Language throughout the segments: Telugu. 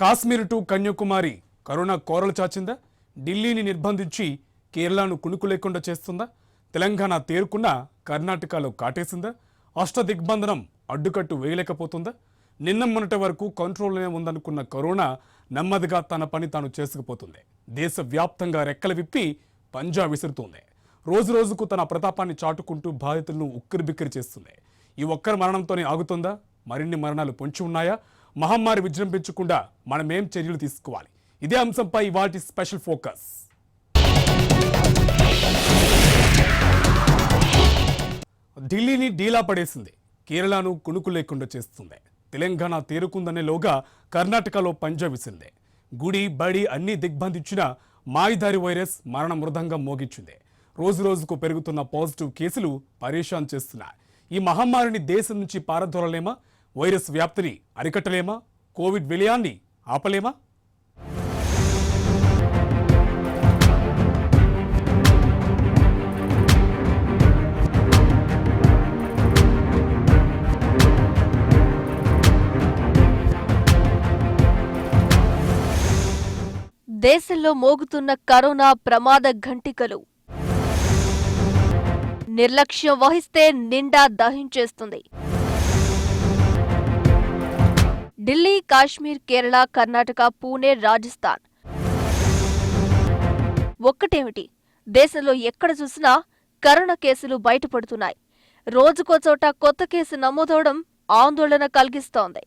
కాశ్మీర్ టు కన్యాకుమారి కరోనా కోరలు చాచిందా? ఢిల్లీని నిర్బంధించి కేరళను కునుకు లేకుండా చేస్తుందా? తెలంగాణ తేరుకున్న కర్ణాటకలో కాటేసిందా? అష్టదిగ్బంధనం అడ్డుకట్టు వేయలేకపోతుందా? నిన్న మొన్నటి వరకు కంట్రోల్లోనే ఉందనుకున్న కరోనా నెమ్మదిగా తన పని తాను చేసుకుపోతుంది. దేశవ్యాప్తంగా రెక్కలు విప్పి పంజా విసురుతుంది. రోజు రోజుకు తన ప్రతాపాన్ని చాటుకుంటూ బాధితులను ఉక్కిరిబిక్కిరి చేస్తుంది. ఈ ఒక్కరి మరణంతోనే ఆగుతుందా? మరిన్ని మరణాలు పొంచి ఉన్నాయా? మహమ్మారి విజృంభించకుండా మనమేం చర్యలు తీసుకోవాలి? ఇదే అంశంపై ఇవాల్టి స్పెషల్ ఫోకస్. ఢిల్లీని డీలా పడేసింది, కేరళను కునుకు లేకుండా చేస్తుంది. తెలంగాణ తేరుకుందనే లోగా కర్ణాటకలో పంజా విసింది. గుడి బడి అన్నీ దిగ్బంధించిన మాయిదారి వైరస్ మరణ మృదంగం మోగించింది. రోజు రోజుకు పెరుగుతున్న పాజిటివ్ కేసులు పరేషాన్ చేస్తున్నాయి. ఈ మహమ్మారిని దేశం నుంచి పారదోలలేమా? వైరస్ వ్యాప్తిని అరికట్టలేమా? కోవిడ్ విలయాన్ని ఆపలేమా? దేశంలో మోగుతున్న కరోనా ప్రమాద ఘంటికలు నిర్లక్ష్యం వహిస్తే నిండా దహించేస్తుంది. ఢిల్లీ, కాశ్మీర్, కేరళ, కర్ణాటక, పూణే, రాజస్థాన్ ఒక్కటేమిటి, దేశంలో ఎక్కడ చూసినా కరోనా కేసులు బయటపడుతున్నాయి. రోజుకో చోట కొత్త కేసు నమోదవడం ఆందోళన కలిగిస్తోంది.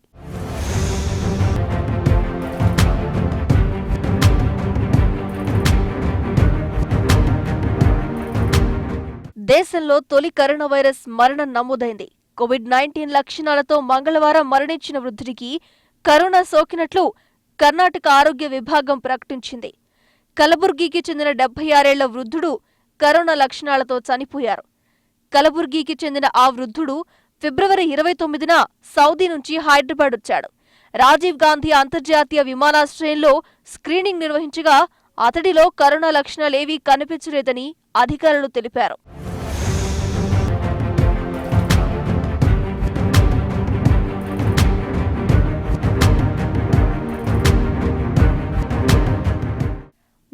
దేశంలో తొలి కరోనా వైరస్ మరణం నమోదైంది. కోవిడ్-19 లక్షణాలతో మంగళవారం మరణించిన వృద్ధుడికి కరోనా సోకినట్లు కర్ణాటక ఆరోగ్య విభాగం ప్రకటించింది. కలబుర్గికి చెందిన 76 ఏళ్ల వృద్ధుడు కరోనా లక్షణాలతో చనిపోయారు. కలబుర్గికి చెందిన ఆ వృద్ధుడు ఫిబ్రవరి 29న సౌదీ నుంచి హైదరాబాద్ వచ్చాడు. రాజీవ్ గాంధీ అంతర్జాతీయ విమానాశ్రయంలో స్క్రీనింగ్ నిర్వహించగా అతడిలో కరోనా లక్షణాలేవీ కనిపించలేదని అధికారులు తెలిపారు.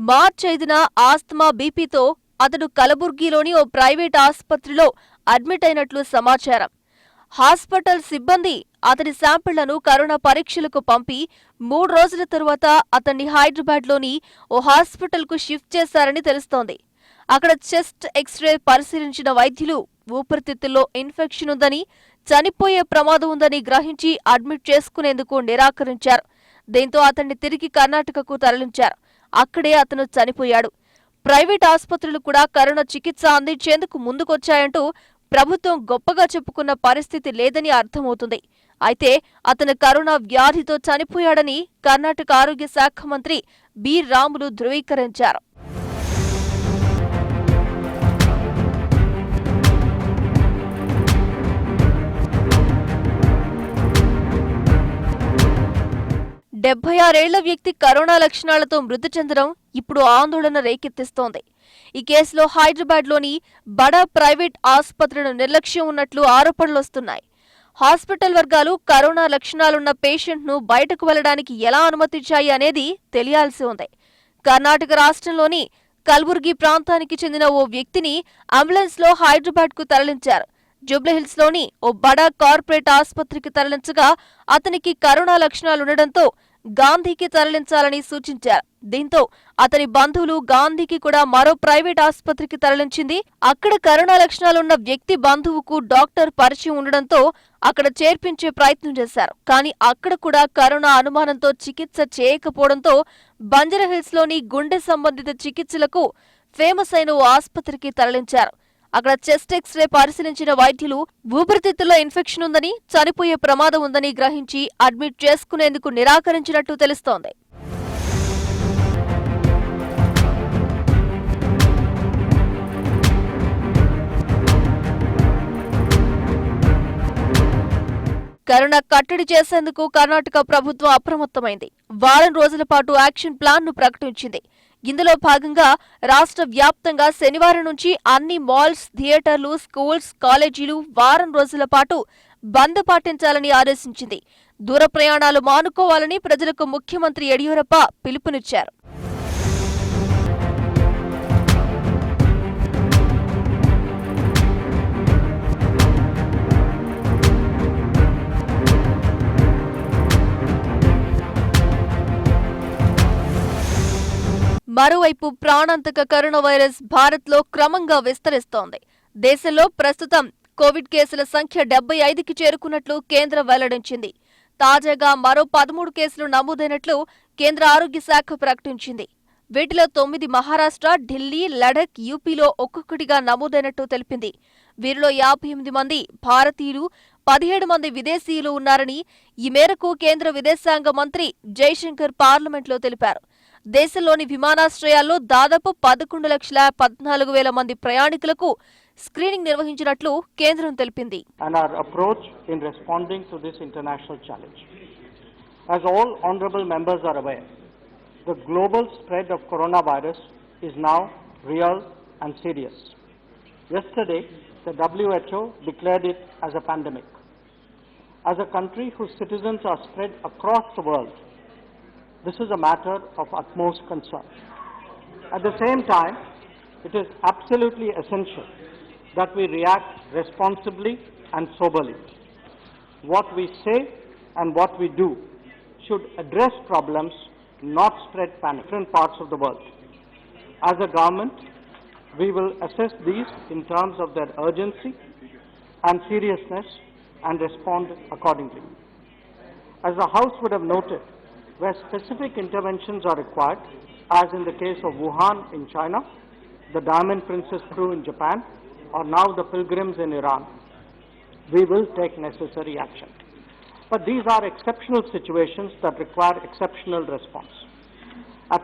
మార్చి 5న ఆస్తమా, బీపీతో అతడు కలబుర్గిలోని ఓ ప్రైవేట్ ఆసుపత్రిలో అడ్మిట్ అయినట్లు సమాచారం. హాస్పిటల్ సిబ్బంది అతడి శాంపిళ్లను కరోనా పరీక్షలకు పంపి 3 రోజుల తరువాత అతన్ని హైదరాబాద్లోని ఓ హాస్పిటల్కు షిఫ్ట్ చేశారని తెలుస్తోంది. అక్కడ చెస్ట్ ఎక్స్రే పరిశీలించిన వైద్యులు ఊపిరితిత్తుల్లో ఇన్ఫెక్షన్ ఉందని, చనిపోయే ప్రమాదం ఉందని గ్రహించి అడ్మిట్ చేసుకునేందుకు నిరాకరించారు. దీంతో అతన్ని తిరిగి కర్ణాటకకు తరలించారు. అక్కడే అతను చనిపోయాడు. ప్రైవేట్ ఆసుపత్రులు కూడా కరోనా చికిత్స అందించేందుకు ముందుకొచ్చాయంటూ ప్రభుత్వం గొప్పగా చెప్పుకున్న పరిస్థితి లేదని అర్థమవుతుంది. అయితే అతను కరోనా వ్యాధితో చనిపోయాడని కర్ణాటక ఆరోగ్య శాఖ మంత్రి బి. రాములు ధృవీకరించారు. డెబ్బై 76 ఏళ్ల వ్యక్తి కరోనా లక్షణాలతో మృతి చెందడం ఇప్పుడు ఆందోళన రేకెత్తిస్తోంది. ఈ కేసులో హైదరాబాద్లోని బడా ప్రైవేట్ ఆసుపత్రుల నిర్లక్ష్యం ఉన్నట్లు ఆరోపణలొస్తున్నాయి. హాస్పిటల్ వర్గాలు కరోనా లక్షణాలున్న పేషెంట్ను బయటకు వెళ్లడానికి ఎలా అనుమతించాయి అనేది తెలియాల్సి ఉంది. కర్ణాటక రాష్ట్రంలోని కల్బుర్గి ప్రాంతానికి చెందిన ఓ వ్యక్తిని అంబులెన్స్లో హైదరాబాద్కు తరలించారు. జూబ్లీహిల్స్లోని ఓ బడా కార్పొరేట్ ఆసుపత్రికి తరలించగా అతనికి కరోనా లక్షణాలుండటంతో గాంధీకి తరలించాలని సూచించారు. దీంతో అతని బంధువులు గాంధీకి కూడా మరో ప్రైవేట్ ఆసుపత్రికి తరలించింది. అక్కడ కరోనా లక్షణాలున్న వ్యక్తి బంధువుకు డాక్టర్ పరిచయం ఉండడంతో అక్కడ చేర్పించే ప్రయత్నం చేశారు. కానీ అక్కడ కూడా కరోనా అనుమానంతో చికిత్స చేయకపోవడంతో బంజారాహిల్స్లోని గుండె సంబంధిత చికిత్సలకు ఫేమస్ అయిన ఓ ఆసుపత్రికి తరలించారు. అక్కడ చెస్ట్ ఎక్స్రే పరిశీలించిన వైద్యులు ఊపిరితిత్తుల్లో ఇన్ఫెక్షన్ ఉందని, చనిపోయే ప్రమాదం ఉందని గ్రహించి అడ్మిట్ చేసుకునేందుకు నిరాకరించినట్టు తెలుస్తోంది. కరోనా కట్టడి చేసేందుకు కర్ణాటక ప్రభుత్వం అప్రమత్తమైంది. వారం రోజుల పాటు యాక్షన్ ప్లాన్ ను ప్రకటించింది. ఇందులో భాగంగా రాష్ట్ర వ్యాప్తంగా శనివారం నుంచి అన్ని మాల్స్, థియేటర్లు, స్కూల్స్, కాలేజీలు వారం రోజుల పాటు బంద్ పాటించాలని ఆదేశించింది. దూర ప్రయాణాలు మానుకోవాలని ప్రజలకు ముఖ్యమంత్రి యడియూరప్ప పిలుపునిచ్చారు. మరోవైపు ప్రాణాంతక కరోనా వైరస్ భారత్లో క్రమంగా విస్తరిస్తోంది. దేశంలో ప్రస్తుతం కోవిడ్ కేసుల సంఖ్య 75కి చేరుకున్నట్లు కేంద్రం వెల్లడించింది. తాజాగా మరో 13 కేసులు నమోదైనట్లు కేంద్ర ఆరోగ్య శాఖ ప్రకటించింది. వీటిలో 9 మహారాష్ట్ర, ఢిల్లీ, లడఖ్, యూపీలో ఒక్కొక్కటిగా నమోదైనట్టు తెలిపింది. వీరిలో 58 మంది భారతీయులు, 17 మంది విదేశీయులు ఉన్నారని ఈ మేరకు కేంద్ర విదేశాంగ మంత్రి జైశంకర్ పార్లమెంట్లో తెలిపారు. దేశంలోని విమానాశ్రయాల్లో దాదాపు 11,14,000 మంది ప్రయాణికులకు స్క్రీనింగ్ నిర్వహించినట్లు కేంద్రం తెలిపింది. And our approach in responding to this international challenge. As all honorable members are aware, the global spread of coronavirus is now real and serious. Yesterday, the WHO declared it as a pandemic. As a country whose citizens are spread across the world, this is a matter of utmost concern. At the same time, it is absolutely essential that we react responsibly and soberly. What we say and what we do should address problems, not spread panic in different parts of the world. As a government, we will assess these in terms of their urgency and seriousness and respond accordingly. As the House would have noted, where specific interventions are required, as in the case of Wuhan in China, the Diamond Princess crew in Japan, or now the pilgrims in Iran, we will take necessary action. But these are exceptional situations that require exceptional response. At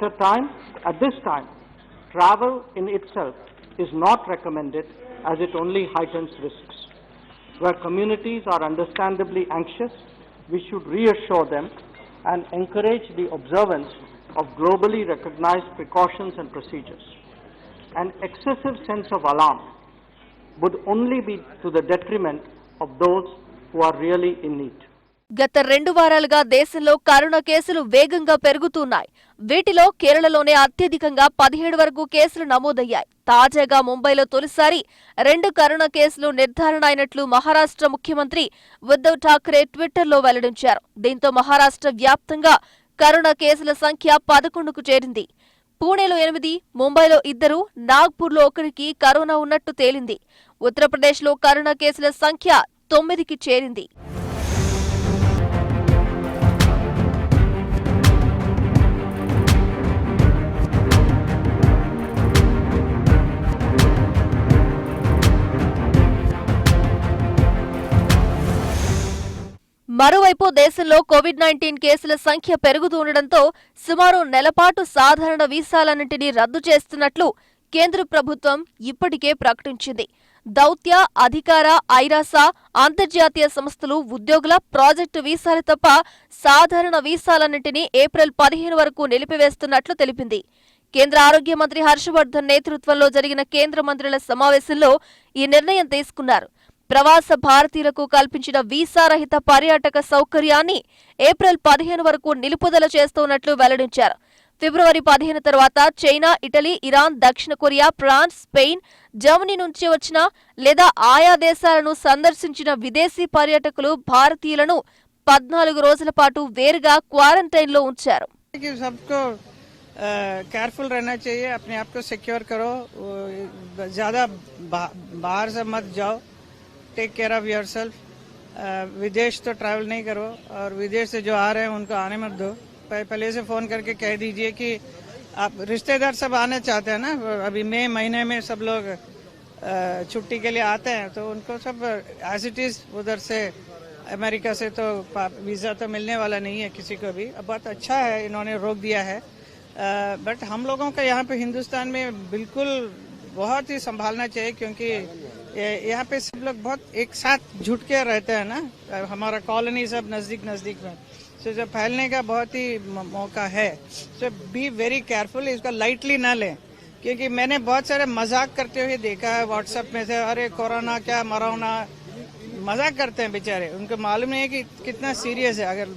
this time, travel in itself is not recommended as it only heightens risks. Where communities are understandably anxious, we should reassure them and encourage the observance of globally recognized precautions and procedures. An excessive sense of alarm would only be to the detriment of those who are really in need. గత 2 వారాలుగా దేశంలో కరోనా కేసులు వేగంగా పెరుగుతున్నాయి. వీటిలో కేరళలోనే అత్యధికంగా 17 వరకు కేసులు నమోదయ్యాయి. తాజాగా ముంబైలో తొలిసారి 2 కరోనా కేసులు నిర్ధారణ అయినట్లు మహారాష్ట్ర ముఖ్యమంత్రి ఉద్ధవ్ ఠాక్రే ట్విట్టర్లో వెల్లడించారు. దీంతో మహారాష్ట్ర వ్యాప్తంగా కరోనా కేసుల సంఖ్య 11కు చేరింది. పూణేలో 8, ముంబైలో 2, నాగ్పూర్లో 1కి కరోనా ఉన్నట్టు తేలింది. ఉత్తరప్రదేశ్లో కరోనా కేసుల సంఖ్య 9కి చేరింది. మరోవైపు దేశంలో కోవిడ్-19 కేసుల సంఖ్య పెరుగుతుండటంతో సుమారు నెలపాటు సాధారణ వీసాలన్నింటినీ రద్దు చేస్తున్నట్లు కేంద్ర ప్రభుత్వం ఇప్పటికే ప్రకటించింది. దౌత్య, అధికార, ఐరాస, అంతర్జాతీయ సంస్థలు, ఉద్యోగుల, ప్రాజెక్టు వీసాలు తప్ప సాధారణ వీసాలన్నింటినీ ఏప్రిల్ 15 వరకు నిలిపివేస్తున్నట్లు తెలిపింది. కేంద్ర ఆరోగ్య మంత్రి హర్షవర్ధన్ నేతృత్వంలో జరిగిన కేంద్ర మంత్రుల సమావేశంలో ఈ నిర్ణయం తీసుకున్నారు. ప్రవాస భారతీయులకు కల్పించిన వీసారహిత పర్యాటక సౌకర్యాన్ని ఏప్రిల్ 15 వరకు నిలుపుదల చేస్తున్నట్లు వెల్లడించారు. ఫిబ్రవరి 15 తర్వాత చైనా, ఇటలీ, ఇరాన్, దక్షిణ కొరియా, ఫ్రాన్స్, స్పెయిన్, జర్మనీ నుంచి వచ్చిన లేదా ఆయా దేశాలను సందర్శించిన విదేశీ పర్యాటకులు భారతీయులను 14 రోజుల పాటు వేరుగా క్వారంటైన్లో ఉంచారు. केयरफुल रहना चाहिए, अपने आप को सिक्योर करो, ज़्यादा बाहर से मत जाओ, टेक केयर ऑफ योरसेल्फ। विदेश तो ट्रैवल नहीं करो और विदेश से जो आ रहे हैं उनको आने मत दो। पहले से फ़ोन करके कह दीजिए कि आप रिश्तेदार सब आना चाहते हैं ना, अभी मई महीने में सब लोग छुट्टी के लिए आते हैं, तो उनको सब एज इट इज़ उधर से अमेरिका से तो वीज़ा तो मिलने वाला नहीं है किसी को भी। अब बहुत अच्छा है इन्होंने रोक दिया है, बट हम लोगों का यहाँ पे हिंदुस्तान में बिल्कुल बहुत ही संभालना चाहिए, क्योंकि यहाँ पे सब लोग बहुत एक साथ जुट के रहते हैं ना, हमारा कॉलोनी सब नज़दीक नज़दीक में, तो जब फैलने का बहुत ही मौका है, तो बी वेरी केयरफुल, इसको लाइटली ना लें। क्योंकि मैंने बहुत सारे मजाक करते हुए देखा है व्हाट्सएप में से, अरे कोरोना क्या मरोना, मजाक करते हैं बेचारे, उनको मालूम नहीं है कि कितना सीरियस है। अगर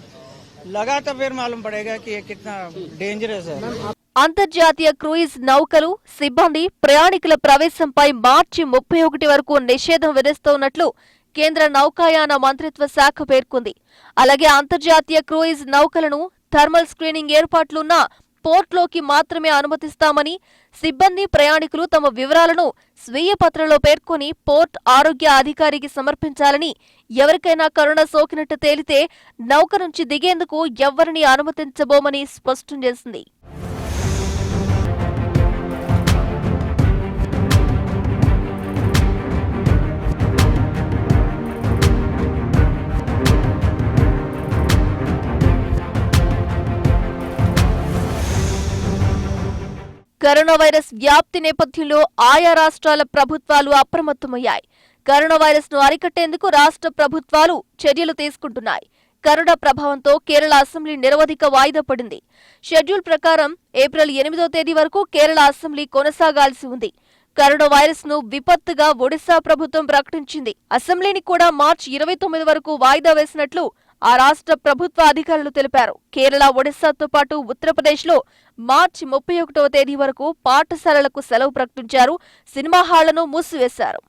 लगा तो फिर मालूम पड़ेगा कि ये कितना डेंजरस है। అంతర్జాతీయ క్రూయిజ్ నౌకలు సిబ్బంది ప్రయాణికుల ప్రవేశంపై మార్చి 31 వరకు నిషేధం విధిస్తున్నట్లు కేంద్ర నౌకాయాన మంత్రిత్వ శాఖ పేర్కొంది. అలాగే అంతర్జాతీయ క్రూయిజ్ నౌకలను థర్మల్ స్క్రీనింగ్ ఏర్పాట్లున్న పోర్ట్లోకి మాత్రమే అనుమతిస్తామని, సిబ్బంది ప్రయాణికులు తమ వివరాలను స్వీయ పత్రంలో పేర్కొని పోర్ట్ ఆరోగ్య అధికారికి సమర్పించాలని, ఎవరికైనా కరోనా సోకినట్టు తేలితే నౌక నుంచి దిగేందుకు ఎవ్వరినీ అనుమతించబోమని స్పష్టం చేసింది. కరోనా వైరస్ వ్యాప్తి నేపథ్యంలో ఆయా రాష్ట్రాల ప్రభుత్వాలు అప్రమత్తమయ్యాయి. కరోనా వైరస్ ను అరికట్టేందుకు రాష్ట్ర ప్రభుత్వాలు చర్యలు తీసుకుంటున్నాయి. కరోనా ప్రభావంతో కేరళ అసెంబ్లీ నిరవధిక వాయిదా పడింది. షెడ్యూల్ ప్రకారం ఏప్రిల్ 8వ తేదీ వరకు కేరళ అసెంబ్లీ కొనసాగాల్సి ఉంది. కరోనా వైరస్ ను విపత్తుగా ఒడిశా ప్రభుత్వం ప్రకటించింది. అసెంబ్లీని కూడా మార్చి 29 వరకు వాయిదా వేసినట్లు ఆ రాష్ట్ర ప్రభుత్వ అధికారులు తెలిపారు. కేరళ, ఒడిశాతో పాటు ఉత్తరప్రదేశ్లో మార్చి 31వ తేదీ వరకు పాఠశాలలకు సెలవు ప్రకటించారు. సినిమా హాళ్లను మూసివేశారు.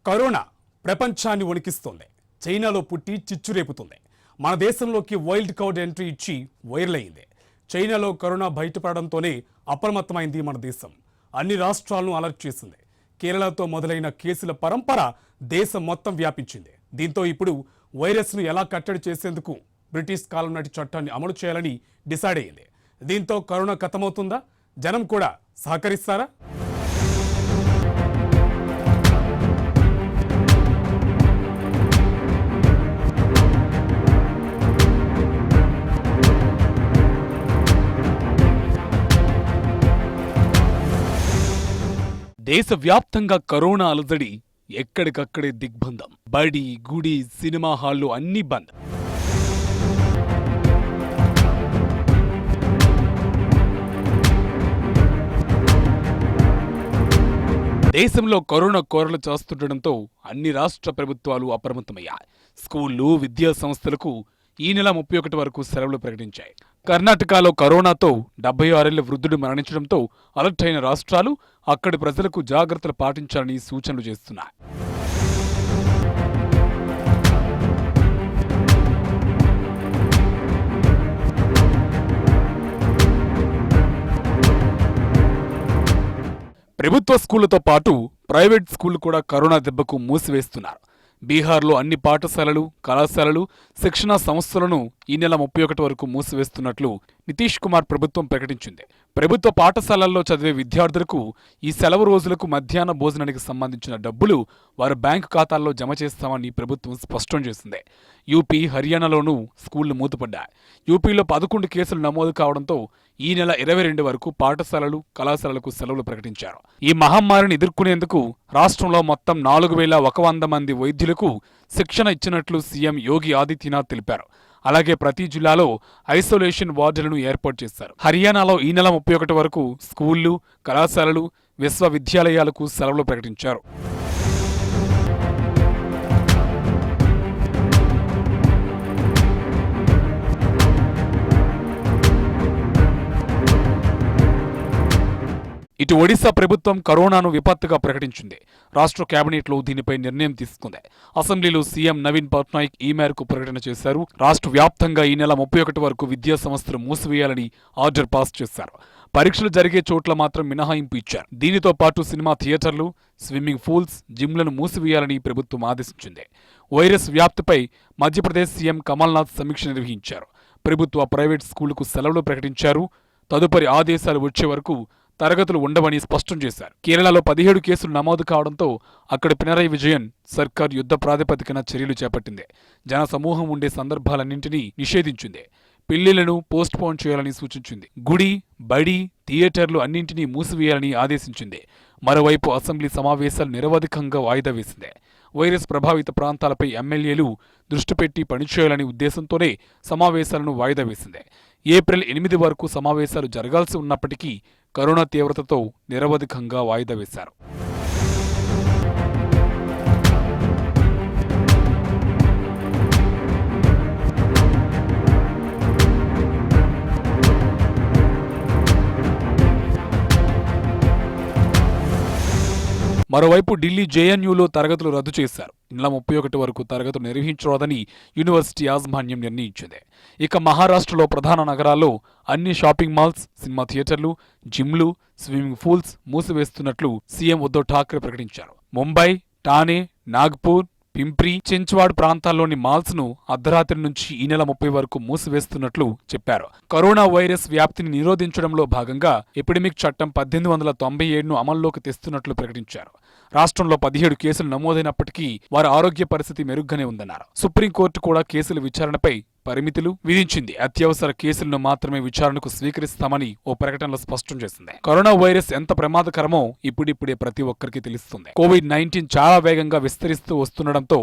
కరోనా ప్రపంచాన్ని వణికిస్తోంది. చైనాలో పుట్టి చిచ్చురేపుతుంది. మన దేశంలోకి వైల్డ్ కార్డ్ ఎంట్రీ ఇచ్చి వైరల్ అయింది. చైనాలో కరోనా బయటపడడంతోనే అప్రమత్తమైంది మన దేశం. అన్ని రాష్ట్రాలను అలర్ట్ చేసింది. కేరళతో మొదలైన కేసుల పరంపర దేశం మొత్తం వ్యాపించింది. దీంతో ఇప్పుడు వైరస్ను ఎలా కట్టడి చేసేందుకు బ్రిటిష్ కాలం నాటి చట్టాన్ని అమలు చేయాలని డిసైడ్ అయింది. దీంతో కరోనా ఖతమవుతుందా? జనం కూడా సహకరిస్తారా? దేశవ్యాప్తంగా కరోనా అలజడి ఎక్కడికక్కడే దిగ్బంధం. బడి, గుడి, సినిమా హాళ్లు అన్నీ బంద్. దేశంలో కరోనా కోరలు చేస్తుండటంతో అన్ని రాష్ట్ర ప్రభుత్వాలు అప్రమత్తమయ్యాయి. స్కూళ్లు, విద్యా సంస్థలకు ఈ నెల 31 వరకు సెలవులు ప్రకటించాయి. కర్ణాటకలో కరోనాతో 76 ఏళ్ల వృద్ధుడు మరణించడంతో అలర్ట్ అయిన రాష్ట్రాలు అక్కడి ప్రజలకు జాగ్రత్తలు పాటించాలని సూచనలు చేస్తున్నాయి. ప్రభుత్వ స్కూళ్లతో పాటు ప్రైవేట్ స్కూళ్లు కూడా కరోనా దెబ్బకు మూసివేస్తున్నారు. బీహార్లో అన్ని పాఠశాలలు, కళాశాలలు, శిక్షణా సంస్థలను ఈ నెల 31 వరకు మూసివేస్తున్నట్లు నితీష్ కుమార్ ప్రభుత్వం ప్రకటించింది. ప్రభుత్వ పాఠశాలల్లో చదివే విద్యార్థులకు ఈ సెలవు రోజులకు మధ్యాహ్న భోజనానికి సంబంధించిన డబ్బులు వారి బ్యాంకు ఖాతాల్లో జమ చేస్తామని ప్రభుత్వం స్పష్టం చేసింది. యూపీ, హర్యానాలోనూ స్కూళ్లు మూతపడ్డాయి. యూపీలో 11 కేసులు నమోదు కావడంతో ఈ నెల 22 వరకు పాఠశాలలు, కళాశాలలకు సెలవులు ప్రకటించారు. ఈ మహమ్మారిని ఎదుర్కొనేందుకు రాష్ట్రంలో మొత్తం 4100 మంది వైద్యులకు శిక్షణ ఇచ్చినట్లు సీఎం యోగి ఆదిత్యనాథ్ తెలిపారు. అలాగే ప్రతి జిల్లాలో ఐసోలేషన్ వార్డులను ఏర్పాటు చేశారు. హర్యానాలో ఈ నెల 31 వరకు స్కూళ్లు, కళాశాలలు, విశ్వవిద్యాలయాలకు సెలవులు ప్రకటించారు. ఇటు ఒడిశా ప్రభుత్వం కరోనాను విపత్తుగా ప్రకటించింది. రాష్ట్ర కేబినెట్లో దీనిపై నిర్ణయం తీసుకుంది. అసెంబ్లీలో సీఎం నవీన్ పట్నాయక్ ఈ మేరకు ప్రకటన చేశారు. రాష్ట్ర వ్యాప్తంగా ఈ నెల 31 వరకు విద్యా సంస్థలు మూసివేయాలని ఆర్డర్ పాస్ చేశారు. పరీక్షలు జరిగే చోట్ల మాత్రం మినహాయింపు ఇచ్చారు. దీనితో పాటు సినిమా థియేటర్లు, స్విమ్మింగ్ పూల్స్, జిమ్లను మూసివేయాలని ప్రభుత్వం ఆదేశించింది. వైరస్ వ్యాప్తిపై మధ్యప్రదేశ్ సీఎం కమల్నాథ్ సమీక్ష నిర్వహించారు. ప్రభుత్వ, ప్రైవేట్ స్కూళ్లకు సెలవులు ప్రకటించారు. తదుపరి ఆదేశాలు వచ్చే వరకు తరగతులు ఉండవని స్పష్టం చేశారు. కేరళలో 17 కేసులు నమోదు కావడంతో అక్కడ పినరయి విజయన్ సర్కార్ యుద్ధ ప్రాతిపదికన చర్యలు చేపట్టింది. జన సమూహం ఉండే సందర్భాలన్నింటినీ నిషేధించింది. పెళ్లిళ్లను పోస్ట్ పోన్ చేయాలని సూచించింది. గుడి, బడి, థియేటర్లు అన్నింటినీ మూసివేయాలని ఆదేశించింది. మరోవైపు అసెంబ్లీ సమావేశాలు నిరవధికంగా వాయిదా వేసింది. వైరస్ ప్రభావిత ప్రాంతాలపై ఎమ్మెల్యేలు దృష్టి పెట్టి పనిచేయాలనే ఉద్దేశంతోనే సమావేశాలను వాయిదా వేసింది. ఏప్రిల్ 8 వరకు సమావేశాలు జరగాల్సి ఉన్నప్పటికీ కరోనా తీవ్రతతో నిరవధికంగా వాయిదా వేశారు. మరోవైపు ఢిల్లీ జేఎన్యూలో తరగతులు రద్దు చేశారు. ఈ నెల 31 వరకు తరగతులు నిర్వహించరాదని యూనివర్సిటీ యాజమాన్యం నిర్ణయించింది. ఇక మహారాష్ట్రలో ప్రధాన నగరాల్లో అన్ని షాపింగ్ మాల్స్, సినిమా థియేటర్లు, జిమ్లు, స్విమ్మింగ్ పూల్స్ మూసివేస్తున్నట్లు సీఎం ఉద్ధవ్ ఠాక్రే ప్రకటించారు. ముంబై, ఠానే, నాగ్పూర్, పింప్రి, చించ్వాడ్ ప్రాంతాల్లోని మాల్స్ ను అర్ధరాత్రి నుంచి ఈ నెల 30 వరకు మూసివేస్తున్నట్లు చెప్పారు. కరోనా వైరస్ వ్యాప్తిని నిరోధించడంలో భాగంగా ఎపిడమిక్ చట్టం 1897ను అమల్లోకి తెస్తున్నట్లు ప్రకటించారు. రాష్ట్రంలో 17 కేసులు నమోదైనప్పటికీ వారి ఆరోగ్య పరిస్థితి మెరుగ్గానే ఉందన్నారు. సుప్రీంకోర్టు కూడా కేసుల విచారణపై పరిమితులు విధించింది. అత్యవసర కేసులను మాత్రమే విచారణకు స్వీకరిస్తామని ఓ ప్రకటనలో స్పష్టం చేసింది. కరోనా వైరస్ ఎంత ప్రమాదకరమో ఇప్పుడిప్పుడే ప్రతి ఒక్కరికి తెలుస్తుంది. కోవిడ్-19 చాలా వేగంగా విస్తరిస్తూ వస్తుండటంతో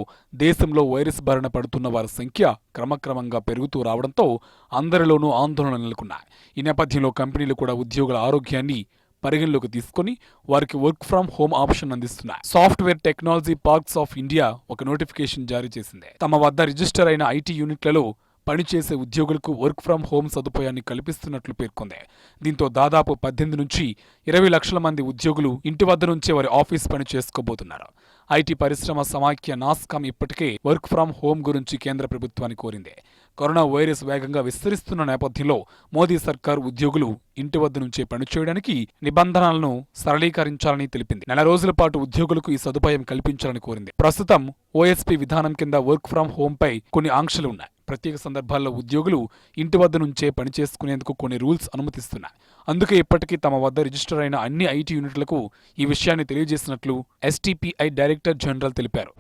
దేశంలో వైరస్ బారిన పడుతున్న వారి సంఖ్య క్రమక్రమంగా పెరుగుతూ రావడంతో అందరిలోనూ ఆందోళన నెలకొన్నాయి. ఈ నేపథ్యంలో కంపెనీలు కూడా ఉద్యోగుల ఆరోగ్యాన్ని పరిగణలోకి తీసుకుని వారికి వర్క్ ఫ్రం హోమ్ ఆప్షన్ అందిస్తున్నాయి. Software technology parks of India ఒక నోటిఫికేషన్ జారీ చేసింది. తమ వద్ద రిజిస్టర్ అయిన ఐటీ యూనిట్లలో పనిచేసే ఉద్యోగులకు వర్క్ ఫ్రం హోమ్ సదుపాయాన్ని కల్పిస్తున్నట్లు పేర్కొంది. దీంతో దాదాపు 18 నుంచి 20 లక్షల మంది ఉద్యోగులు ఇంటి వద్ద నుంచే వారి ఆఫీస్ పని చేసుకోబోతున్నారు. ఐటీ పరిశ్రమ సమాఖ్య నాస్కామ్ ఇప్పటికే వర్క్ ఫ్రం హోమ్ గురించి కేంద్ర ప్రభుత్వాన్ని కోరింది. కరోనా వైరస్ వేగంగా విస్తరిస్తున్న నేపథ్యంలో మోదీ సర్కార్ ఉద్యోగులు ఇంటి వద్ద నుంచే పనిచేయడానికి నిబంధనలను సరళీకరించాలని తెలిపింది. 4 రోజుల పాటు ఉద్యోగులకు ఈ సదుపాయం కల్పించాలని కోరింది. ప్రస్తుతం ఓఎస్పీ విధానం కింద వర్క్ ఫ్రం హోమ్ పై కొన్ని ఆంక్షలు ఉన్నాయి. ప్రత్యేక సందర్భాల్లో ఉద్యోగులు ఇంటి వద్ద నుంచే పనిచేసుకునేందుకు కొన్ని రూల్స్ అనుమతిస్తున్నాయి. అందుకే ఇప్పటికీ తమ వద్ద రిజిస్టర్ అయిన అన్ని ఐటీ యూనిట్లకు ఈ విషయాన్ని తెలియజేసినట్లు ఎస్టీపీఐ డైరెక్టర్ జనరల్ తెలిపారు.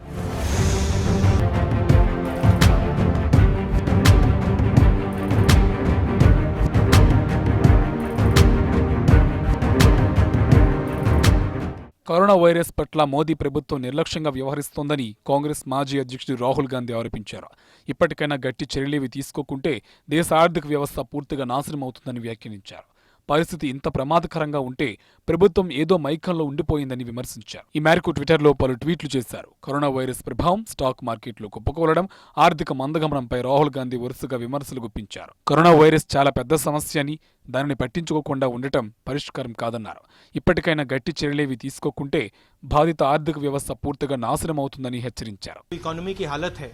కరోనా వైరస్ పట్ల మోదీ ప్రభుత్వం నిర్లక్ష్యంగా వ్యవహరిస్తోందని కాంగ్రెస్ మాజీ అధ్యక్షుడు రాహుల్ గాంధీ ఆరోపించారు. ఇప్పటికైనా గట్టి చర్యలేవి తీసుకోకుంటే దేశ ఆర్థిక వ్యవస్థ పూర్తిగా నాశనమవుతుందని వ్యాఖ్యానించారు. పరిస్థితి ఇంత ప్రమాదకరంగా ఉంటే ప్రభుత్వం ఏదో మైకంలో ఉండిపోయిందని విమర్శించారు. ఈ మేరకు ట్విట్టర్లో పలు ట్వీట్లు చేశారు. కరోనా వైరస్ ప్రభావం స్టాక్ మార్కెట్లు కుప్పకూలడం, ఆర్థిక మందగమనంపై రాహుల్ గాంధీ వరుసగా విమర్శలు గుప్పించారు. కరోనా వైరస్ చాలా పెద్ద సమస్య అని, దానిని పట్టించుకోకుండా ఉండటం పరిష్కారం కాదన్నారు. ఇప్పటికైనా గట్టి చర్యలేవి తీసుకోకుంటే బాధిత ఆర్థిక వ్యవస్థ పూర్తిగా నాశనమవుతుందని హెచ్చరించారు. इकोनॉमी की हालत है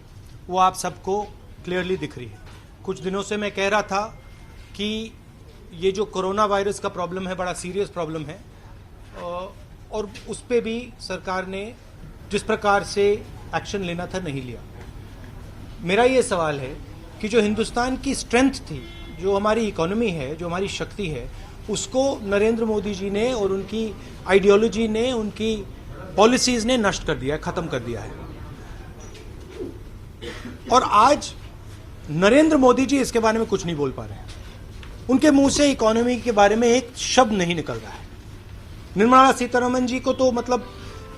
वो आप सबको क्लियरली दिख रही है. कुछ दिनों से मैं कह रहा था कि ये जो कोरोना वायरस का प्रॉब्लम है बड़ा सीरियस प्रॉब्लम है और उस पे भी सरकार ने जिस प्रकार से एक्शन लेना था नहीं लिया. मेरा ये सवाल है कि जो हिंदुस्तान की स्ट्रेंथ थी, जो हमारी इकोनॉमी है, जो हमारी शक्ति है, उसको नरेंद्र मोदी जी ने और उनकी आइडियोलॉजी ने, उनकी पॉलिसीज ने नष्ट कर दिया है, ख़त्म कर दिया है. और आज नरेंद्र मोदी जी इसके बारे में कुछ नहीं बोल पा रहे हैं. उनके मुंह से इकोनॉमी के बारे में एक शब्द नहीं निकल रहा है. निर्मला सीतारमण जी को तो मतलब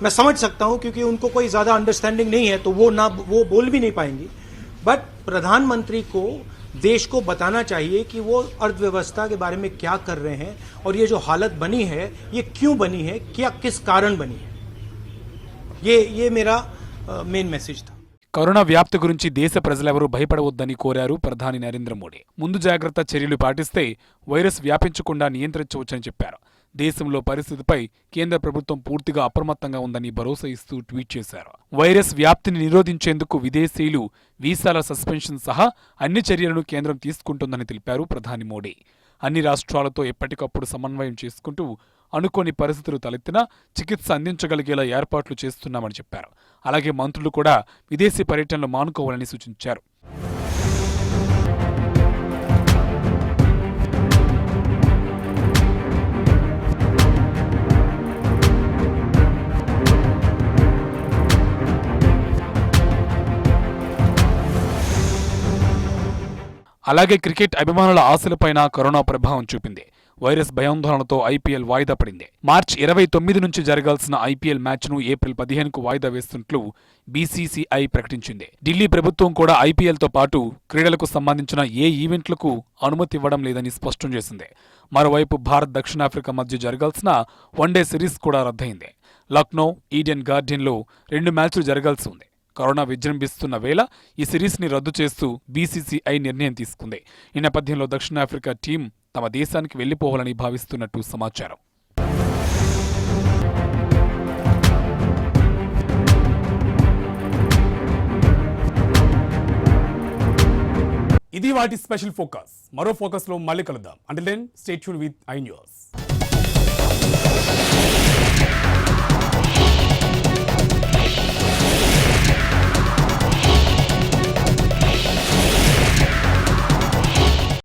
मैं समझ सकता हूं क्योंकि उनको कोई ज़्यादा अंडरस्टैंडिंग नहीं है तो वो बोल भी नहीं पाएंगी. बट प्रधानमंत्री को देश को बताना चाहिए कि वो अर्थव्यवस्था के बारे में क्या कर रहे हैं और ये जो हालत बनी है ये क्यों बनी है, क्या किस कारण बनी है. ये मेरा मेन मैसेज था. కరోనా వ్యాప్తి గురించి దేశ ప్రజలెవరూ భయపడవద్దని కోరారు ప్రధాని నరేంద్ర మోడీ. ముందు జాగ్రత్త చర్యలు పాటిస్తే వైరస్ వ్యాపించకుండా నియంత్రించవచ్చని చెప్పారు. దేశంలో పరిస్థితిపై కేంద్ర ప్రభుత్వం పూర్తిగా అప్రమత్తంగా ఉందని భరోసా ఇస్తూ ట్వీట్ చేశారు. వైరస్ వ్యాప్తిని నిరోధించేందుకు విదేశీయులు వీసాల సస్పెన్షన్ సహా అన్ని చర్యలను కేంద్రం తీసుకుంటుందని తెలిపారు ప్రధాని మోడీ. అన్ని రాష్ట్రాలతో ఎప్పటికప్పుడు సమన్వయం చేసుకుంటూ అనుకోని పరిస్థితులు తలెత్తినా చికిత్స అందించగలిగేలా ఏర్పాట్లు చేస్తున్నామని చెప్పారు. అలాగే మంత్రులు కూడా విదేశీ పర్యటనలు మానుకోవాలని సూచించారు. అలాగే క్రికెట్ అభిమానుల ఆశలపైన కరోనా ప్రభావం చూపింది. వైరస్ భయాందోళనతో ఐపీఎల్ వాయిదా పడింది. మార్చి 29 నుంచి జరగాల్సిన ఐపీఎల్ మ్యాచ్ను ఏప్రిల్ 15కు వాయిదా వేస్తున్నట్లు బీసీసీఐ ప్రకటించింది. ఢిల్లీ ప్రభుత్వం కూడా ఐపీఎల్తో పాటు క్రీడలకు సంబంధించిన ఏ ఈవెంట్లకు అనుమతి ఇవ్వడం లేదని స్పష్టం చేసింది. మరోవైపు భారత్ దక్షిణాఫ్రికా మధ్య జరగాల్సిన వన్డే సిరీస్ కూడా రద్దయింది. లక్నో, ఈడెన్ గార్డెన్లో 2 మ్యాచ్లు జరగాల్సి ఉంది. కరోనా విజృంభిస్తున్న వేళ ఈ సిరీస్ని రద్దు చేస్తూ బీసీసీఐ నిర్ణయం తీసుకుంది. ఈ నేపథ్యంలో దక్షిణాఫ్రికా టీం తమ దేశానికి వెళ్లిపోవాలని భావిస్తున్నట్టు సమాచారం. ఇది వాటి స్పెషల్ ఫోకస్. మరో ఫోకస్లో మళ్ళీ కలుద్దాం. Until then stay tuned with I news.